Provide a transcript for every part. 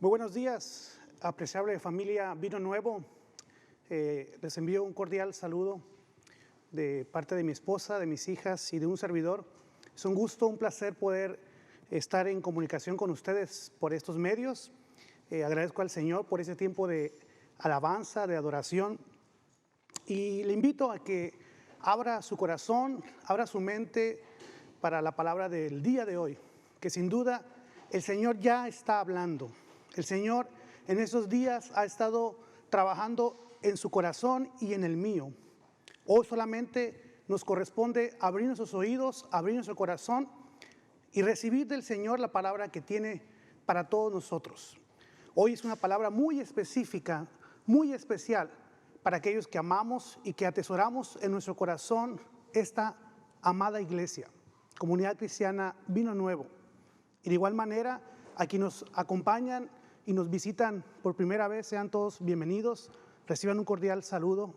Muy buenos días, apreciable familia Vino Nuevo. Les envío un cordial saludo de parte de mi esposa, de mis hijas y de un servidor. Es un gusto, un placer poder estar en comunicación con ustedes por estos medios. Agradezco al Señor por ese tiempo de alabanza, de adoración. Y le invito a que abra su corazón, abra su mente para la palabra del día de hoy, que sin duda el Señor ya está hablando. El Señor en esos días ha estado trabajando en su corazón y en el mío. Hoy solamente nos corresponde abrir nuestros oídos, abrir nuestro corazón y recibir del Señor la palabra que tiene para todos nosotros. Hoy es una palabra muy específica, muy especial para aquellos que amamos y que atesoramos en nuestro corazón esta amada iglesia, Comunidad Cristiana Vino Nuevo. Y de igual manera, a quienes nos acompañan y nos visitan por primera vez, sean todos bienvenidos, reciban un cordial saludo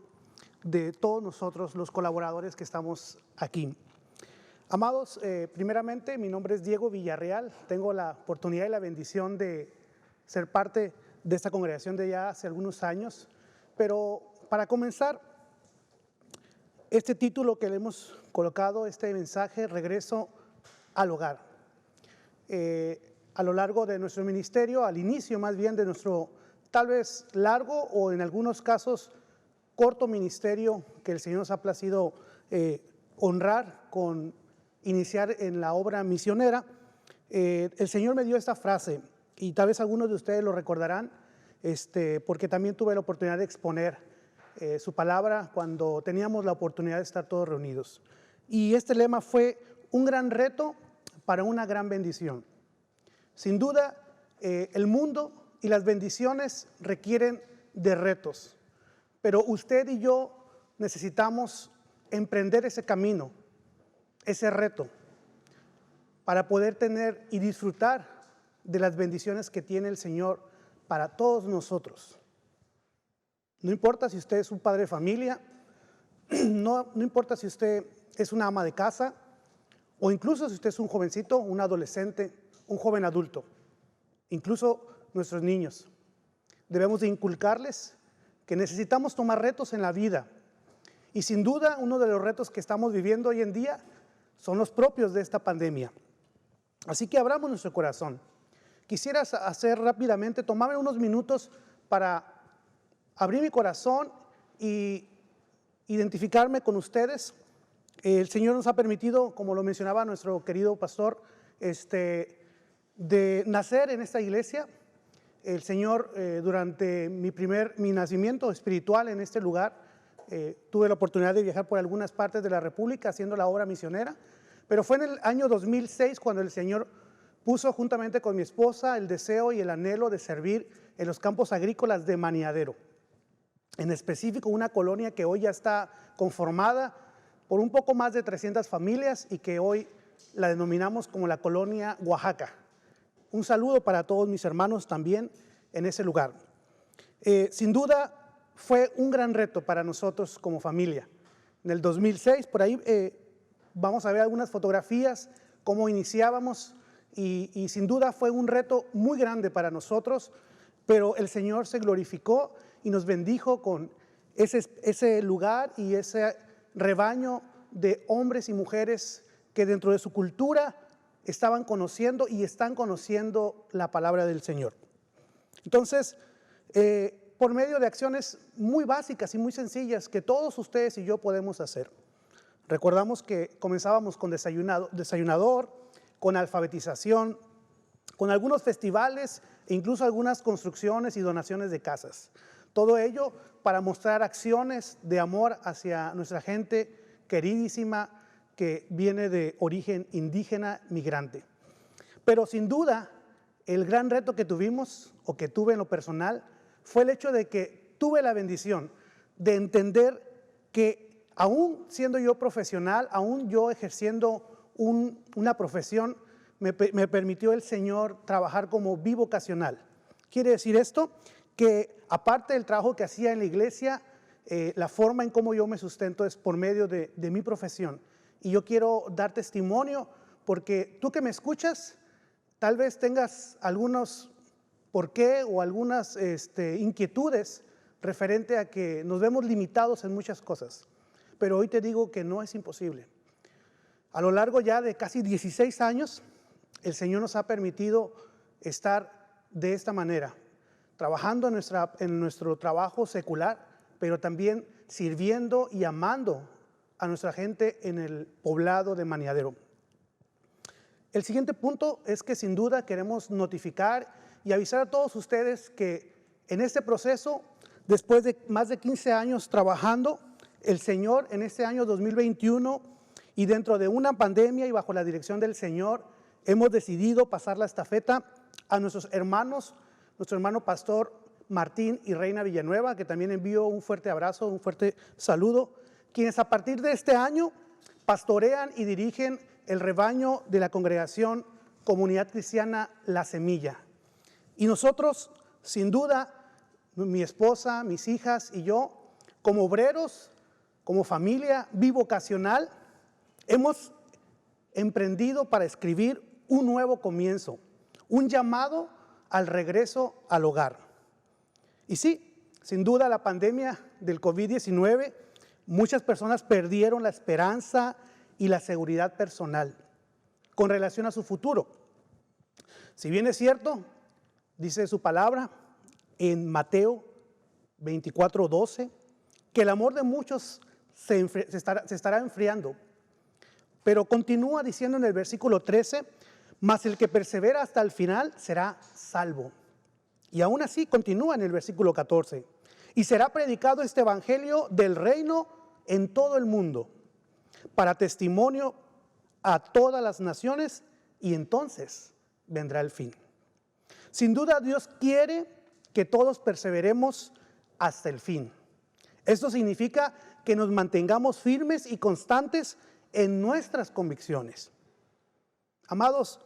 de todos nosotros, los colaboradores que estamos aquí. Amados, primeramente mi nombre es Diego Villarreal, tengo la oportunidad y la bendición de ser parte de esta congregación de ya hace algunos años, pero para comenzar, este título que le hemos colocado, este mensaje, Regreso al Hogar. A lo largo de nuestro ministerio, al inicio más bien de nuestro tal vez largo o en algunos casos corto ministerio que el Señor nos ha placido honrar con iniciar en la obra misionera, el Señor me dio esta frase y tal vez algunos de ustedes lo recordarán, porque también tuve la oportunidad de exponer su palabra cuando teníamos la oportunidad de estar todos reunidos. Y este lema fue: un gran reto para una gran bendición. Sin duda, el mundo y las bendiciones requieren de retos, pero usted y yo necesitamos emprender ese camino, ese reto, para poder tener y disfrutar de las bendiciones que tiene el Señor para todos nosotros. No importa si usted es un padre de familia, no importa si usted es una ama de casa, o incluso si usted es un jovencito, un adolescente, un joven adulto, incluso nuestros niños. Debemos de inculcarles que necesitamos tomar retos en la vida. Y sin duda, uno de los retos que estamos viviendo hoy en día son los propios de esta pandemia. Así que abramos nuestro corazón. Quisiera hacer rápidamente, tomarme unos minutos para abrir mi corazón y identificarme con ustedes. El Señor nos ha permitido, como lo mencionaba nuestro querido pastor, de nacer en esta iglesia. El Señor, durante mi nacimiento espiritual en este lugar, tuve la oportunidad de viajar por algunas partes de la República haciendo la obra misionera, pero fue en el año 2006 cuando el Señor puso juntamente con mi esposa el deseo y el anhelo de servir en los campos agrícolas de Maniadero, en específico una colonia que hoy ya está conformada por un poco más de 300 familias y que hoy la denominamos como la colonia Oaxaca. Un saludo para todos mis hermanos también en ese lugar. Sin duda fue un gran reto para nosotros como familia. En el 2006, por ahí vamos a ver algunas fotografías, cómo iniciábamos y sin duda fue un reto muy grande para nosotros, pero el Señor se glorificó y nos bendijo con ese lugar y ese rebaño de hombres y mujeres que dentro de su cultura estaban conociendo y están conociendo la palabra del Señor. Entonces, por medio de acciones muy básicas y muy sencillas que todos ustedes y yo podemos hacer. Recordamos que comenzábamos con desayunador, con alfabetización, con algunos festivales e incluso algunas construcciones y donaciones de casas. Todo ello para mostrar acciones de amor hacia nuestra gente queridísima que viene de origen indígena migrante. Pero sin duda, el gran reto que tuvimos, o que tuve en lo personal, fue el hecho de que tuve la bendición de entender que aún siendo yo profesional, aún yo ejerciendo una profesión, me permitió el Señor trabajar como bivocacional. Quiere decir esto, que aparte del trabajo que hacía en la iglesia, la forma en cómo yo me sustento es por medio de mi profesión. Y yo quiero dar testimonio porque tú que me escuchas, tal vez tengas algunos por qué o algunas inquietudes referente a que nos vemos limitados en muchas cosas. Pero hoy te digo que no es imposible. A lo largo ya de casi 16 años, el Señor nos ha permitido estar de esta manera, trabajando en nuestro trabajo secular, pero también sirviendo y amando a nuestra gente en el poblado de Maniadero. El siguiente punto es que sin duda queremos notificar y avisar a todos ustedes que en este proceso, después de más de 15 años trabajando, el Señor en este año 2021 y dentro de una pandemia y bajo la dirección del Señor, hemos decidido pasar la estafeta a nuestros hermanos, nuestro hermano pastor Martín y Reina Villanueva, que también envío un fuerte abrazo, un fuerte saludo, quienes a partir de este año pastorean y dirigen el rebaño de la congregación Comunidad Cristiana La Semilla. Y nosotros, sin duda, mi esposa, mis hijas y yo, como obreros, como familia bivocacional, hemos emprendido para escribir un nuevo comienzo, un llamado al regreso al hogar. Y sí, sin duda la pandemia del COVID-19, muchas personas perdieron la esperanza y la seguridad personal con relación a su futuro. Si bien es cierto, dice su palabra en Mateo 24:12, que el amor de muchos se estará enfriando. Pero continúa diciendo en el versículo 13, mas el que persevera hasta el final será salvo. Y aún así continúa en el versículo 14, y será predicado este evangelio del reino en todo el mundo, para testimonio a todas las naciones, y entonces vendrá el fin. Sin duda Dios quiere que todos perseveremos hasta el fin. Esto significa que nos mantengamos firmes y constantes en nuestras convicciones. Amados,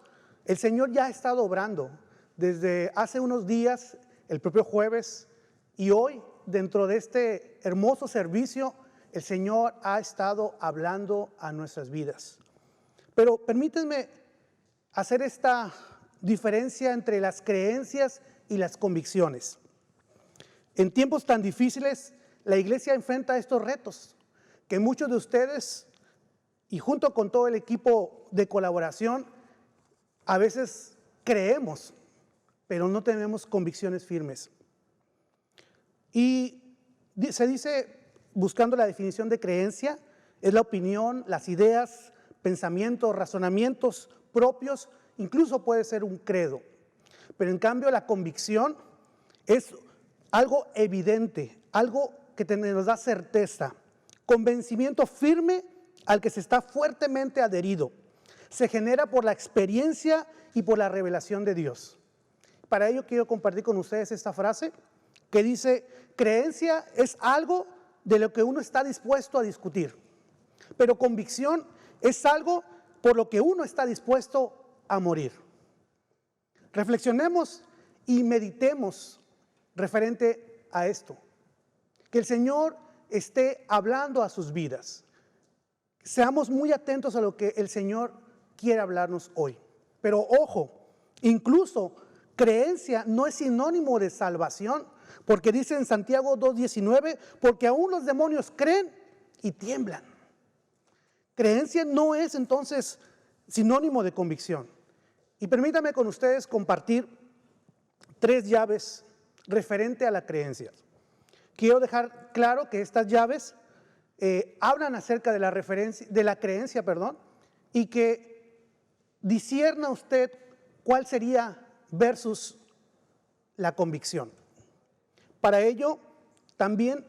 el Señor ya ha estado obrando desde hace unos días, el propio jueves, y hoy dentro de este hermoso servicio, el Señor ha estado hablando a nuestras vidas. Pero permítanme hacer esta diferencia entre las creencias y las convicciones. En tiempos tan difíciles, la iglesia enfrenta estos retos que muchos de ustedes, y junto con todo el equipo de colaboración, a veces creemos, pero no tenemos convicciones firmes. Y se dice, buscando la definición de creencia, es la opinión, las ideas, pensamientos, razonamientos propios, incluso puede ser un credo. Pero en cambio la convicción es algo evidente, algo que nos da certeza, convencimiento firme al que se está fuertemente adherido. Se genera por la experiencia y por la revelación de Dios. Para ello quiero compartir con ustedes esta frase que dice, creencia es algo de lo que uno está dispuesto a discutir, pero convicción es algo por lo que uno está dispuesto a morir. Reflexionemos y meditemos referente a esto. Que el Señor esté hablando a sus vidas. Seamos muy atentos a lo que el Señor quiere hablarnos hoy. Pero ojo, incluso creencia no es sinónimo de salvación, porque dice en Santiago 2:19, porque aún los demonios creen y tiemblan. Creencia no es entonces sinónimo de convicción. Y permítame con ustedes compartir 3 llaves referente a la creencia. Quiero dejar claro que estas llaves hablan acerca de la creencia, y que discierna usted cuál sería versus la convicción. Para ello, también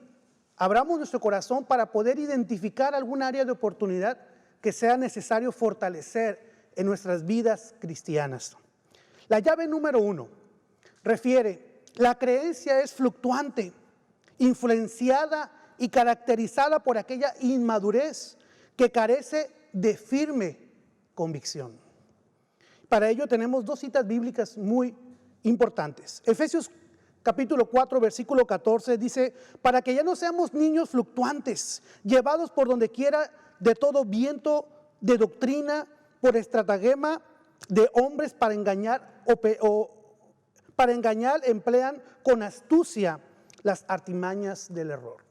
abramos nuestro corazón para poder identificar algún área de oportunidad que sea necesario fortalecer en nuestras vidas cristianas. La llave número 1 refiere, la creencia es fluctuante, influenciada y caracterizada por aquella inmadurez que carece de firme convicción. Para ello tenemos 2 citas bíblicas muy importantes. Efesios capítulo 4, versículo 14 dice, para que ya no seamos niños fluctuantes, llevados por donde quiera de todo viento de doctrina, por estratagema de hombres para engañar para engañar emplean con astucia las artimañas del error.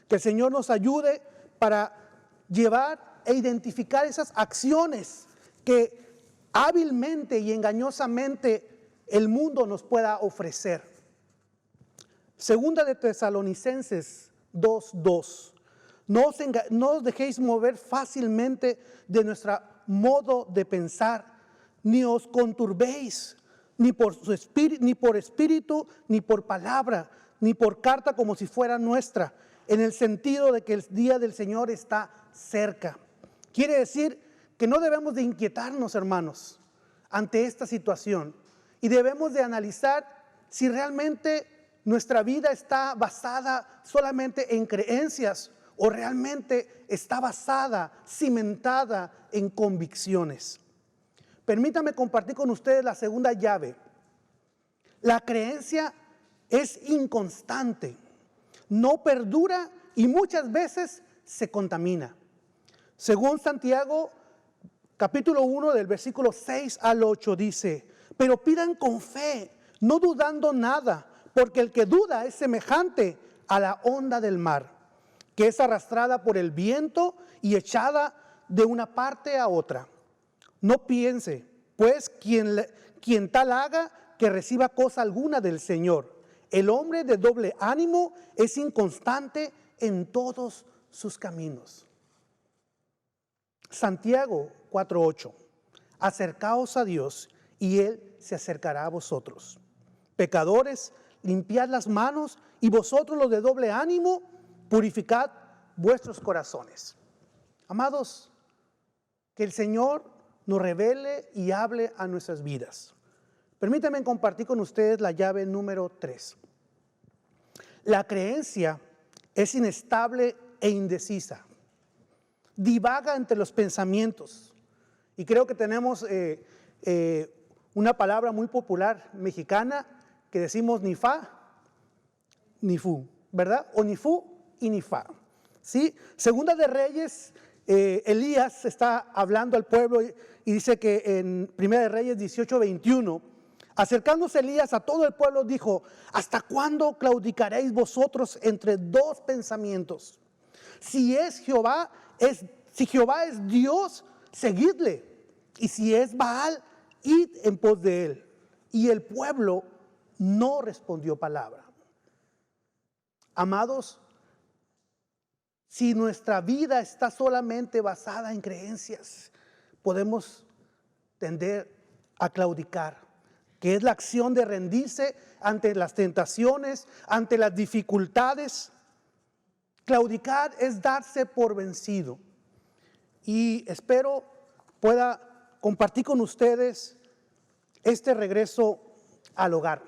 Que el Señor nos ayude para llevar e identificar esas acciones que hábilmente y engañosamente el mundo nos pueda ofrecer. Segunda de Tesalonicenses 2:2. No os dejéis mover fácilmente de nuestro modo de pensar, ni os conturbéis, ni por espíritu, ni por palabra, ni por carta como si fuera nuestra, en el sentido de que el día del Señor está cerca. Quiere decir que no debemos de inquietarnos, hermanos, ante esta situación, y debemos de analizar si realmente nuestra vida está basada solamente en creencias o realmente está basada, cimentada en convicciones. Permítame compartir con ustedes la segunda llave. La creencia es inconstante, no perdura y muchas veces se contamina. Según Santiago, capítulo 1 del versículo 6 al 8 dice: pero pidan con fe, no dudando nada, porque el que duda es semejante a la onda del mar, que es arrastrada por el viento y echada de una parte a otra. No piense, pues, quien tal haga, que reciba cosa alguna del Señor. El hombre de doble ánimo es inconstante en todos sus caminos. Santiago 4:8. Acercaos a Dios y Él se acercará a vosotros. Pecadores, limpiad las manos, y vosotros los de doble ánimo, purificad vuestros corazones. Amados, que el Señor nos revele y hable a nuestras vidas. Permítanme compartir con ustedes la llave número 3. La creencia es inestable e indecisa. Divaga entre los pensamientos. Y creo que tenemos una palabra muy popular mexicana que decimos ni fa, ni fu, ¿verdad? O ni fu y ni fa. ¿Sí? Segunda de Reyes, Elías está hablando al pueblo y dice que en Primera de Reyes 18:21, acercándose Elías a todo el pueblo, dijo: ¿hasta cuándo claudicaréis vosotros entre dos pensamientos? Si Jehová es Dios, seguidle, y si es Baal, id en pos de él. Y el pueblo no respondió palabra. Amados, si nuestra vida está solamente basada en creencias, podemos tender a claudicar, que es la acción de rendirse ante las tentaciones, ante las dificultades. Claudicar es darse por vencido. Y espero pueda compartir con ustedes este regreso al hogar.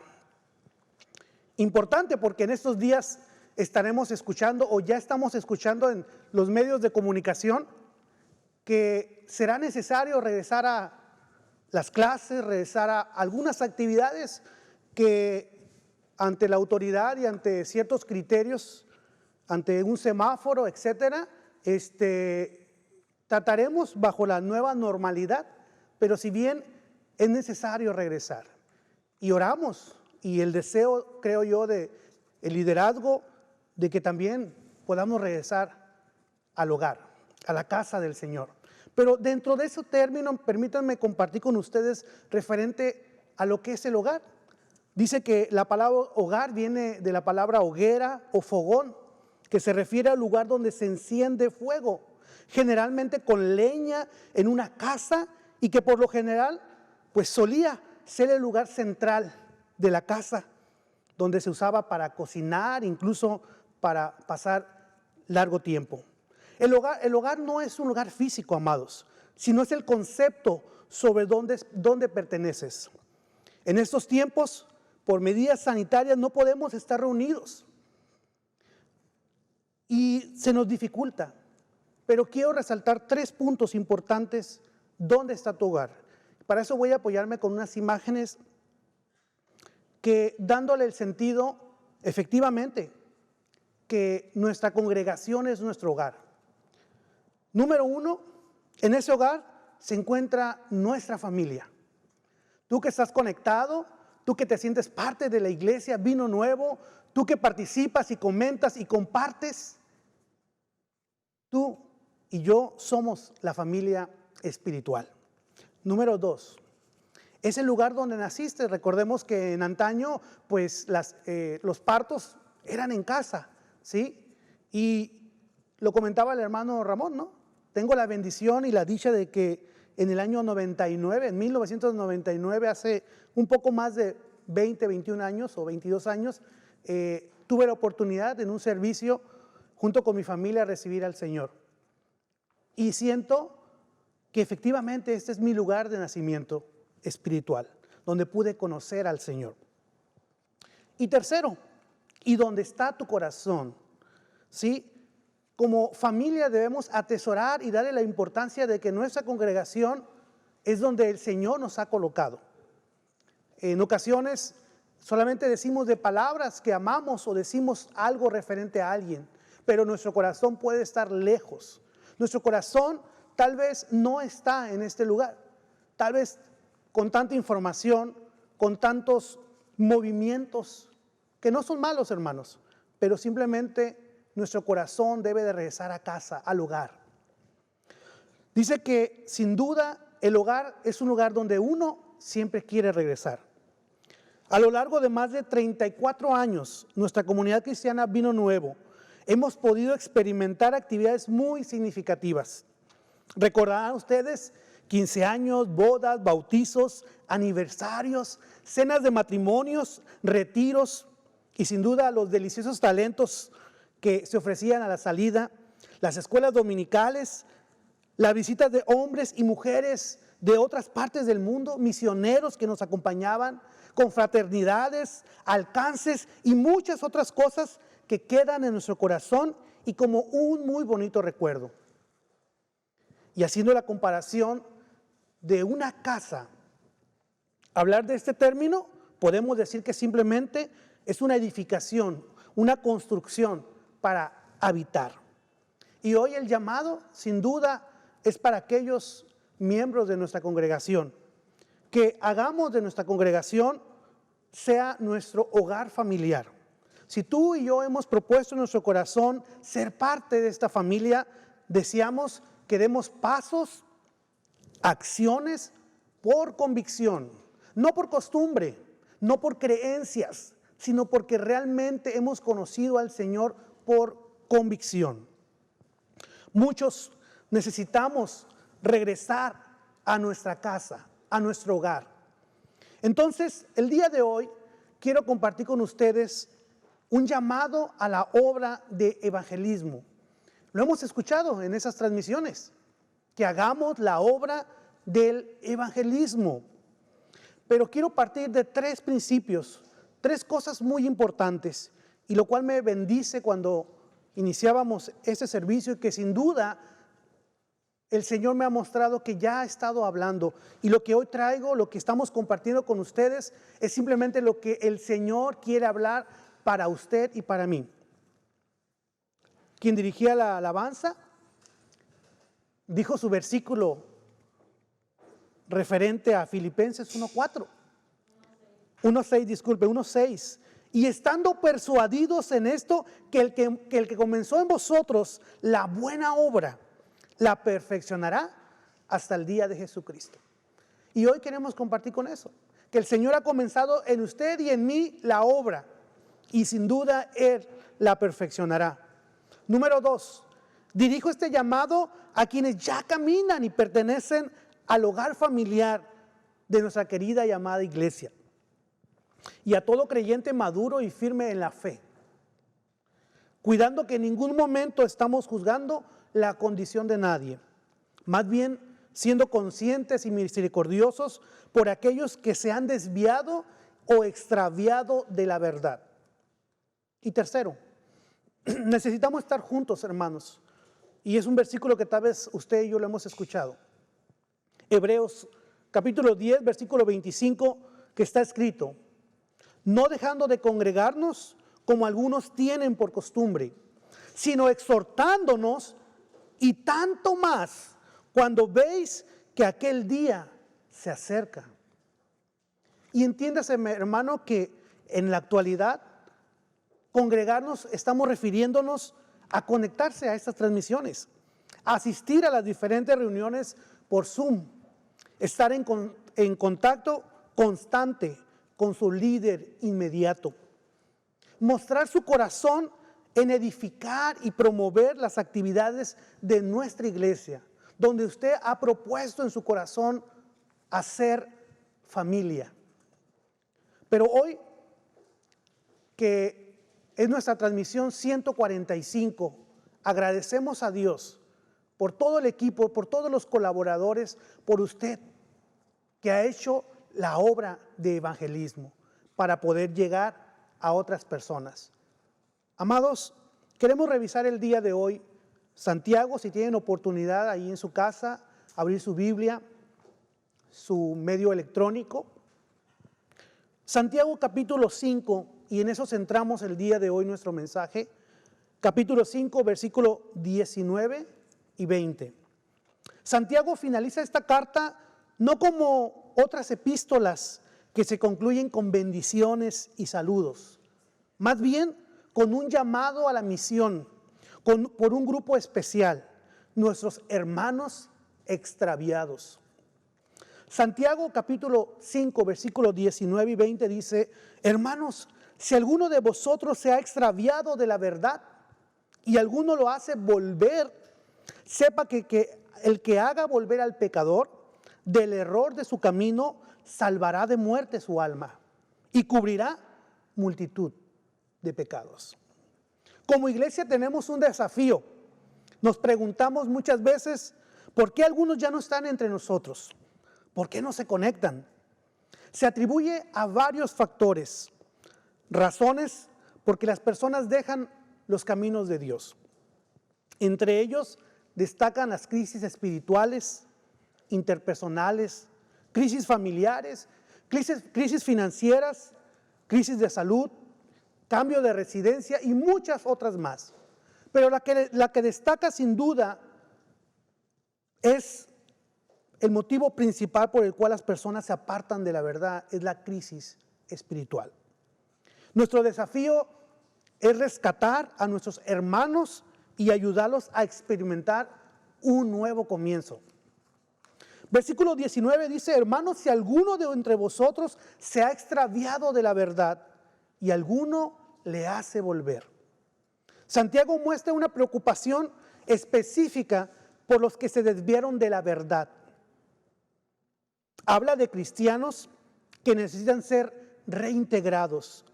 Importante, porque en estos días estaremos escuchando, o ya estamos escuchando en los medios de comunicación, que será necesario regresar a las clases, regresar a algunas actividades que ante la autoridad y ante ciertos criterios, ante un semáforo, etcétera, trataremos bajo la nueva normalidad, pero si bien es necesario regresar. Y oramos, y el deseo, creo yo, de el liderazgo, de que también podamos regresar al hogar, a la casa del Señor. Pero dentro de ese término, permítanme compartir con ustedes referente a lo que es el hogar. Dice que la palabra hogar viene de la palabra hoguera o fogón, que se refiere al lugar donde se enciende fuego, generalmente con leña en una casa, y que por lo general pues solía ser el lugar central de la casa, donde se usaba para cocinar, incluso para pasar largo tiempo. El hogar no es un lugar físico, amados, sino es el concepto sobre dónde perteneces. En estos tiempos, por medidas sanitarias, no podemos estar reunidos y se nos dificulta. Pero quiero resaltar 3 puntos importantes. ¿Dónde está tu hogar? Para eso voy a apoyarme con unas imágenes que, dándole el sentido, efectivamente, que nuestra congregación es nuestro hogar. Número 1, en ese hogar se encuentra nuestra familia. Tú que estás conectado, tú que te sientes parte de la iglesia Vino Nuevo, tú que participas y comentas y compartes, tú y yo somos la familia espiritual. Número 2, es el lugar donde naciste. Recordemos que en antaño, pues los partos eran en casa, ¿sí? Y lo comentaba el hermano Ramón, ¿no? Tengo la bendición y la dicha de que en el año 99, en 1999, hace un poco más de 20, 21 años o 22 años, tuve la oportunidad en un servicio junto con mi familia recibir al Señor. Y siento que efectivamente este es mi lugar de nacimiento espiritual, donde pude conocer al Señor. Y tercero, y donde está tu corazón, ¿sí? Como familia debemos atesorar y darle la importancia de que nuestra congregación es donde el Señor nos ha colocado. En ocasiones solamente decimos de palabras que amamos o decimos algo referente a alguien, pero nuestro corazón puede estar lejos. Nuestro corazón tal vez no está en este lugar, tal vez con tanta información, con tantos movimientos, que no son malos, hermanos, pero simplemente nuestro corazón debe de regresar a casa, al hogar. Dice que sin duda el hogar es un lugar donde uno siempre quiere regresar. A lo largo de más de 34 años, nuestra comunidad cristiana Vino Nuevo, hemos podido experimentar actividades muy significativas. Recordarán ustedes 15 años, bodas, bautizos, aniversarios, cenas de matrimonios, retiros y sin duda los deliciosos talentos que se ofrecían a la salida, las escuelas dominicales, las visitas de hombres y mujeres de otras partes del mundo, misioneros que nos acompañaban, confraternidades, alcances y muchas otras cosas que quedan en nuestro corazón y como un muy bonito recuerdo. Y haciendo la comparación de una casa, hablar de este término, podemos decir que simplemente es una edificación, una construcción para habitar. Y hoy el llamado, sin duda, es para aquellos miembros de nuestra congregación, que hagamos de nuestra congregación sea nuestro hogar familiar. Si tú y yo hemos propuesto en nuestro corazón ser parte de esta familia, deseamos que demos pasos, acciones por convicción, no por costumbre, no por creencias, sino porque realmente hemos conocido al Señor por convicción. Muchos necesitamos regresar a nuestra casa, a nuestro hogar. Entonces, el día de hoy quiero compartir con ustedes un llamado a la obra de evangelismo. Lo hemos escuchado en esas transmisiones, que hagamos la obra del evangelismo. Pero quiero partir de 3 principios, 3 cosas muy importantes, y lo cual me bendice cuando iniciábamos este servicio y que sin duda el Señor me ha mostrado que ya ha estado hablando. Y lo que hoy traigo, lo que estamos compartiendo con ustedes, es simplemente lo que el Señor quiere hablar para usted y para mí. Quien dirigía la alabanza dijo su versículo referente a Filipenses 1:4. 1:6. Y estando persuadidos en esto, que el que comenzó en vosotros la buena obra, la perfeccionará hasta el día de Jesucristo. Y hoy queremos compartir con eso, que el Señor ha comenzado en usted y en mí la obra, y sin duda Él la perfeccionará. Número 2, dirijo este llamado a quienes ya caminan y pertenecen al hogar familiar de nuestra querida y amada iglesia, y a todo creyente maduro y firme en la fe, cuidando que en ningún momento estamos juzgando la condición de nadie, más bien siendo conscientes y misericordiosos por aquellos que se han desviado o extraviado de la verdad. Y tercero, necesitamos estar juntos, hermanos, y es un versículo que tal vez usted y yo lo hemos escuchado. Hebreos capítulo 10, versículo 25, que está escrito: no dejando de congregarnos como algunos tienen por costumbre, sino exhortándonos, y tanto más cuando veis que aquel día se acerca. Y entiéndase, hermano, que en la actualidad congregarnos estamos refiriéndonos a conectarse a estas transmisiones, a asistir a las diferentes reuniones por Zoom, estar en contacto constante con su líder inmediato, mostrar su corazón en edificar y promover las actividades de nuestra iglesia, donde usted ha propuesto en su corazón hacer familia. Pero hoy, que es nuestra transmisión 145, agradecemos a Dios por todo el equipo, por todos los colaboradores, por usted que ha hecho la obra de evangelismo para poder llegar a otras personas. Amados, queremos revisar el día de hoy Santiago. Si tienen oportunidad ahí en su casa, abrir su Biblia, su medio electrónico. Santiago capítulo 5, y en eso centramos el día de hoy nuestro mensaje. Capítulo 5, versículo 19 y 20. Santiago finaliza esta carta no como otras epístolas que se concluyen con bendiciones y saludos, más bien con un llamado a la misión, por un grupo especial, nuestros hermanos extraviados. Santiago capítulo 5, versículos 19 y 20 dice: hermanos, si alguno de vosotros se ha extraviado de la verdad y alguno lo hace volver, sepa que el que haga volver al pecador del error de su camino, salvará de muerte su alma y cubrirá multitud de pecados. Como iglesia tenemos un desafío. Nos preguntamos muchas veces, ¿por qué algunos ya no están entre nosotros? ¿Por qué no se conectan? Se atribuye a varios factores, razones porque las personas dejan los caminos de Dios. Entre ellos destacan las crisis espirituales, interpersonales, crisis familiares, crisis financieras, crisis de salud, cambio de residencia y muchas otras más. Pero la que destaca sin duda es el motivo principal por el cual las personas se apartan de la verdad, es la crisis espiritual. Nuestro desafío es rescatar a nuestros hermanos y ayudarlos a experimentar un nuevo comienzo. Versículo 19 dice: hermanos, si alguno de entre vosotros se ha extraviado de la verdad y alguno le hace volver. Santiago muestra una preocupación específica por los que se desviaron de la verdad. Habla de cristianos que necesitan ser reintegrados,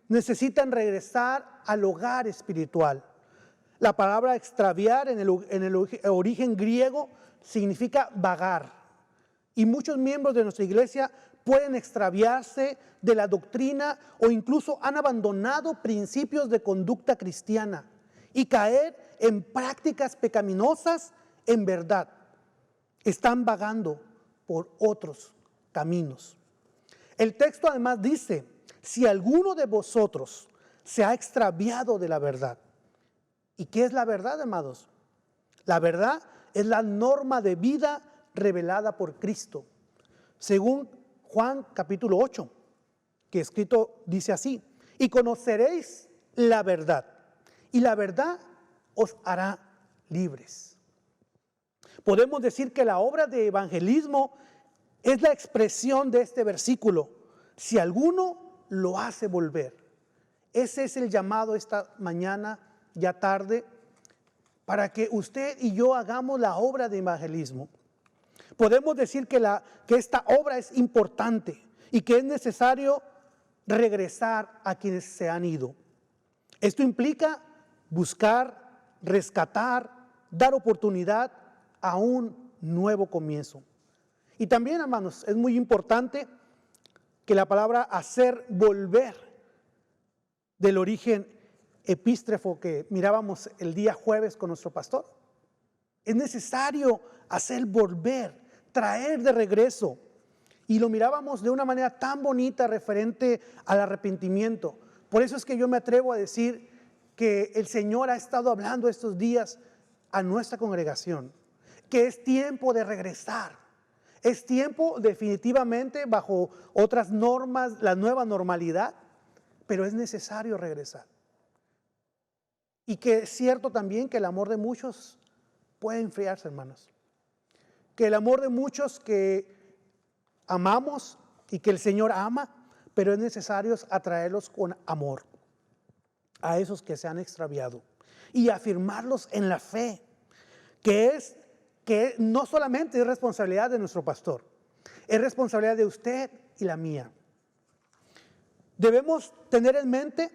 necesitan regresar al hogar espiritual. La palabra extraviar en el origen griego significa vagar. Y muchos miembros de nuestra iglesia pueden extraviarse de la doctrina o incluso han abandonado principios de conducta cristiana y caer en prácticas pecaminosas en verdad. Están vagando por otros caminos. El texto además dice: si alguno de vosotros se ha extraviado de la verdad. ¿Y qué es la verdad, amados? La verdad es la norma de vida revelada por Cristo. Según Juan capítulo 8, que escrito dice así: y conoceréis la verdad, y la verdad os hará libres. Podemos decir que la obra de evangelismo es la expresión de este versículo: si alguno lo hace volver. Ese es el llamado esta mañana, ya tarde, para que usted y yo hagamos la obra de evangelismo. Podemos decir que esta obra es importante y que es necesario regresar a quienes se han ido. Esto implica buscar, rescatar, dar oportunidad a un nuevo comienzo. Y también, hermanos, es muy importante que la palabra hacer volver, del origen epístrefo que mirábamos el día jueves con nuestro pastor, es necesario hacer volver, traer de regreso. Y lo mirábamos de una manera tan bonita referente al arrepentimiento. Por eso es que yo me atrevo a decir que el Señor ha estado hablando estos días a nuestra congregación, que es tiempo de regresar, Es tiempo definitivamente bajo otras normas, la nueva normalidad, pero es necesario regresar. Y que es cierto también que el amor de muchos puede enfriarse, hermanos. Que el amor de muchos que amamos y que el Señor ama, pero es necesario atraerlos con amor a esos que se han extraviado y afirmarlos en la fe, que no solamente es responsabilidad de nuestro pastor, es responsabilidad de usted y la mía. Debemos tener en mente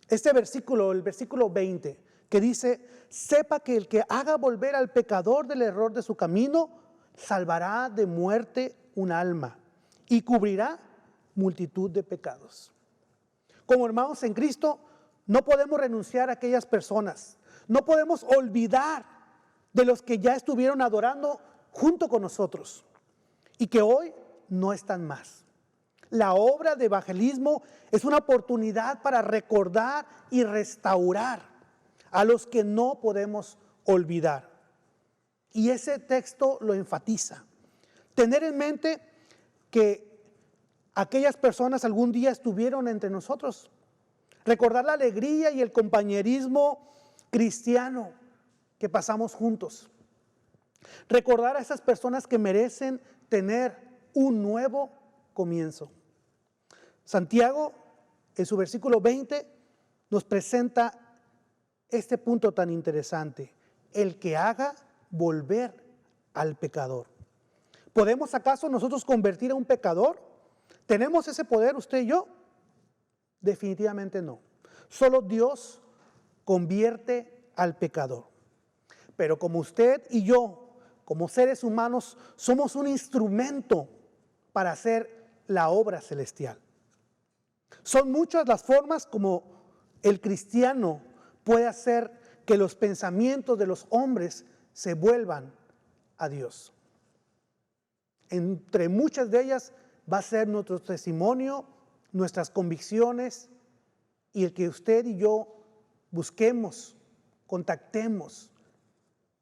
este versículo, el versículo 20, que dice: sepa que el que haga volver al pecador del error de su camino, salvará de muerte un alma y cubrirá multitud de pecados. Como hermanos en Cristo, no podemos renunciar a aquellas personas, no podemos olvidar de los que ya estuvieron adorando junto con nosotros y que hoy no están más. La obra de evangelismo es una oportunidad para recordar y restaurar a los que no podemos olvidar. Y ese texto lo enfatiza. Tener en mente que aquellas personas algún día estuvieron entre nosotros. Recordar la alegría y el compañerismo cristiano que pasamos juntos. Recordar a esas personas que merecen tener un nuevo comienzo. Santiago, en su versículo 20, nos presenta este punto tan interesante: el que haga volver al pecador. ¿Podemos acaso nosotros convertir a un pecador? ¿Tenemos ese poder usted y yo? Definitivamente no. Solo Dios convierte al pecador. Pero como usted y yo, como seres humanos, somos un instrumento para hacer la obra celestial. Son muchas las formas como el cristiano puede hacer que los pensamientos de los hombres se vuelvan a Dios. Entre muchas de ellas va a ser nuestro testimonio, nuestras convicciones y el que usted y yo busquemos, contactemos,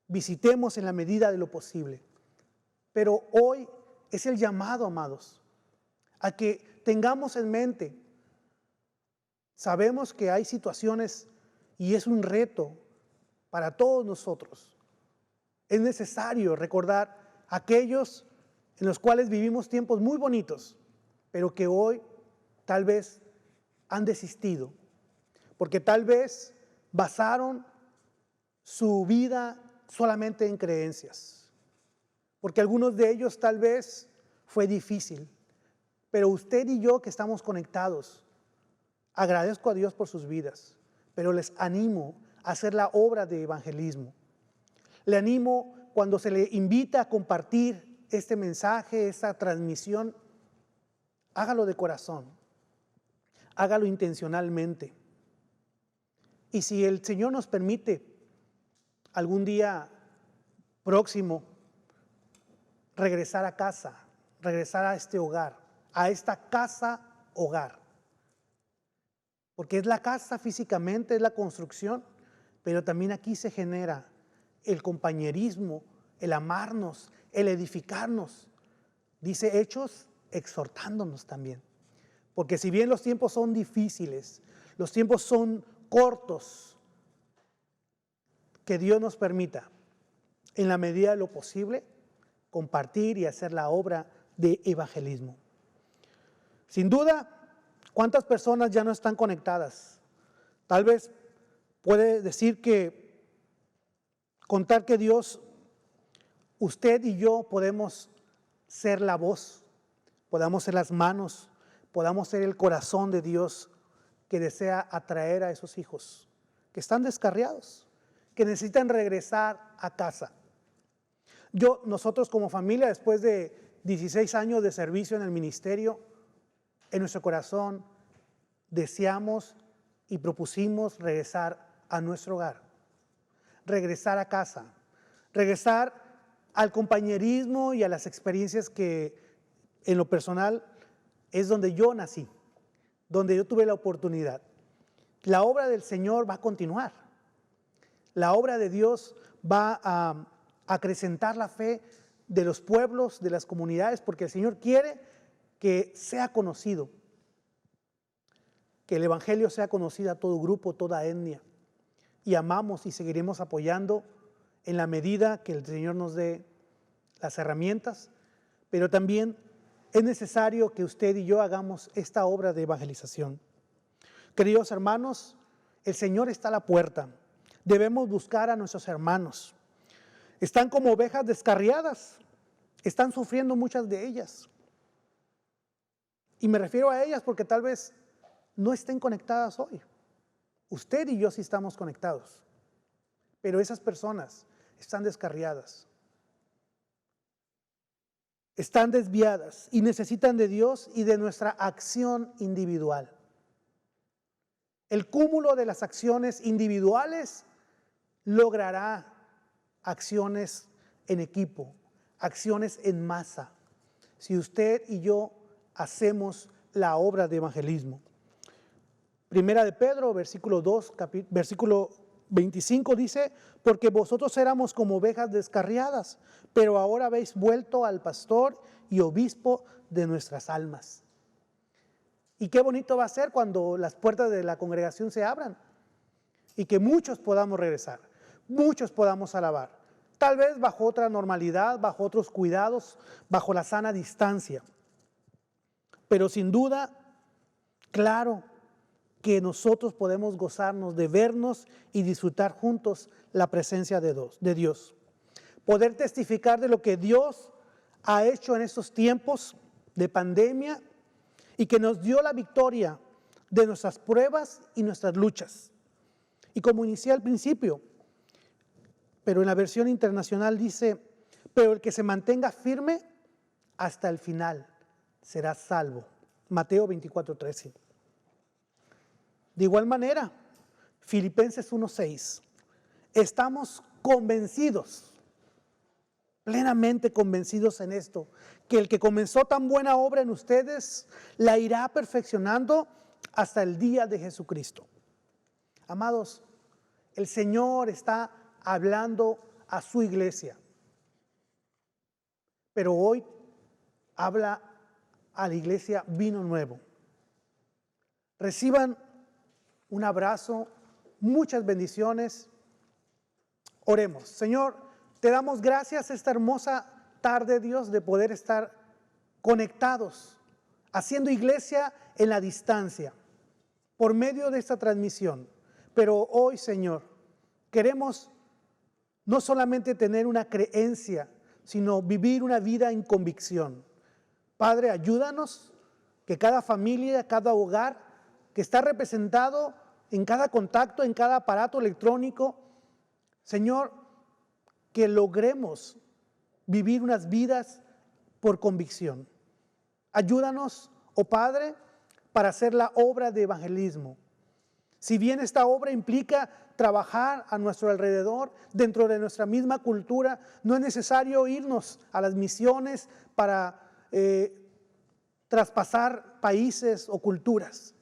visitemos en la medida de lo posible. Pero hoy es el llamado, amados, a que tengamos en mente, sabemos que hay situaciones y es un reto para todos nosotros. Es necesario recordar aquellos en los cuales vivimos tiempos muy bonitos, pero que hoy tal vez han desistido, porque tal vez basaron su vida solamente en creencias, porque algunos de ellos tal vez fue difícil, pero usted y yo que estamos conectados, agradezco a Dios por sus vidas, pero les animo a hacer la obra de evangelismo. Le animo cuando se le invita a compartir este mensaje, esta transmisión, hágalo de corazón, hágalo intencionalmente. Y si el Señor nos permite algún día próximo regresar a casa, regresar a este hogar, a esta casa hogar, porque es la casa físicamente, es la construcción, pero también aquí se genera el compañerismo, el amarnos, el edificarnos. Dice Hechos, exhortándonos también. Porque si bien los tiempos son difíciles, los tiempos son cortos, que Dios nos permita, en la medida de lo posible, compartir y hacer la obra de evangelismo. Sin duda, ¿cuántas personas ya no están conectadas? Tal vez puede decir que contar que Dios, usted y yo podemos ser la voz, podamos ser las manos, podamos ser el corazón de Dios que desea atraer a esos hijos que están descarriados, que necesitan regresar a casa. Nosotros como familia, después de 16 años de servicio en el ministerio, en nuestro corazón deseamos y propusimos regresar a nuestro hogar, regresar a casa, regresar al compañerismo y a las experiencias que en lo personal es donde yo nací, donde yo tuve la oportunidad. La obra del Señor va a continuar. La obra de Dios va a acrecentar la fe de los pueblos, de las comunidades, porque el Señor quiere que sea conocido, que el Evangelio sea conocido a todo grupo, toda etnia. Y amamos y seguiremos apoyando en la medida que el Señor nos dé las herramientas, pero también es necesario que usted y yo hagamos esta obra de evangelización. Queridos hermanos, el Señor está a la puerta. Debemos buscar a nuestros hermanos. Están como ovejas descarriadas. Están sufriendo muchas de ellas. Y me refiero a ellas porque tal vez no estén conectadas hoy. Usted y yo sí estamos conectados. Pero esas personas están descarriadas. Están desviadas y necesitan de Dios y de nuestra acción individual. El cúmulo de las acciones individuales logrará acciones en equipo, acciones en masa, si usted y yo hacemos la obra de evangelismo. Primera de Pedro, versículo 2, versículo 25 dice: porque vosotros éramos como ovejas descarriadas, pero ahora habéis vuelto al pastor y obispo de nuestras almas. Y qué bonito va a ser cuando las puertas de la congregación se abran y que muchos podamos regresar, muchos podamos alabar, tal vez bajo otra normalidad, bajo otros cuidados, bajo la sana distancia. Pero sin duda, claro que nosotros podemos gozarnos de vernos y disfrutar juntos la presencia de Dios. Poder testificar de lo que Dios ha hecho en estos tiempos de pandemia y que nos dio la victoria de nuestras pruebas y nuestras luchas. Y como inicié al principio, pero en la versión internacional dice: pero el que se mantenga firme hasta el final será salvo. Mateo 24:13. De igual manera, Filipenses 1:6. Estamos convencidos, plenamente convencidos en esto, que el que comenzó tan buena obra en ustedes la irá perfeccionando hasta el día de Jesucristo. Amados, el Señor está hablando a su iglesia, pero hoy habla a la iglesia Vino Nuevo. Reciban un abrazo, muchas bendiciones. Oremos. Señor, te damos gracias esta hermosa tarde, Dios, de poder estar conectados, haciendo iglesia en la distancia, por medio de esta transmisión. Pero hoy, Señor, queremos no solamente tener una creencia, sino vivir una vida en convicción. Padre, ayúdanos que cada familia, cada hogar que está representado en cada contacto, en cada aparato electrónico, Señor, que logremos vivir unas vidas por convicción. Ayúdanos, oh Padre, para hacer la obra de evangelismo. Si bien esta obra implica trabajar a nuestro alrededor, dentro de nuestra misma cultura, no es necesario irnos a las misiones para traspasar países o culturas.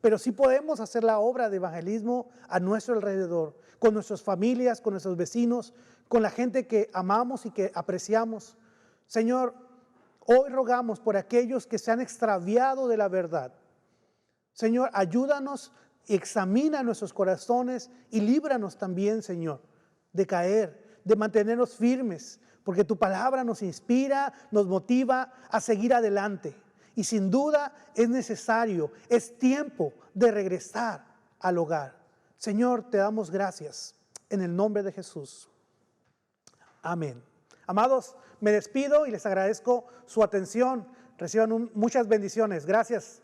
Pero sí podemos hacer la obra de evangelismo a nuestro alrededor, con nuestras familias, con nuestros vecinos, con la gente que amamos y que apreciamos. Señor, hoy rogamos por aquellos que se han extraviado de la verdad. Señor, ayúdanos, examina nuestros corazones y líbranos también, Señor, de caer, de mantenernos firmes, porque tu palabra nos inspira, nos motiva a seguir adelante. Y sin duda es necesario, es tiempo de regresar al hogar. Señor, te damos gracias en el nombre de Jesús. Amén. Amados, me despido y les agradezco su atención. Reciban muchas bendiciones. Gracias.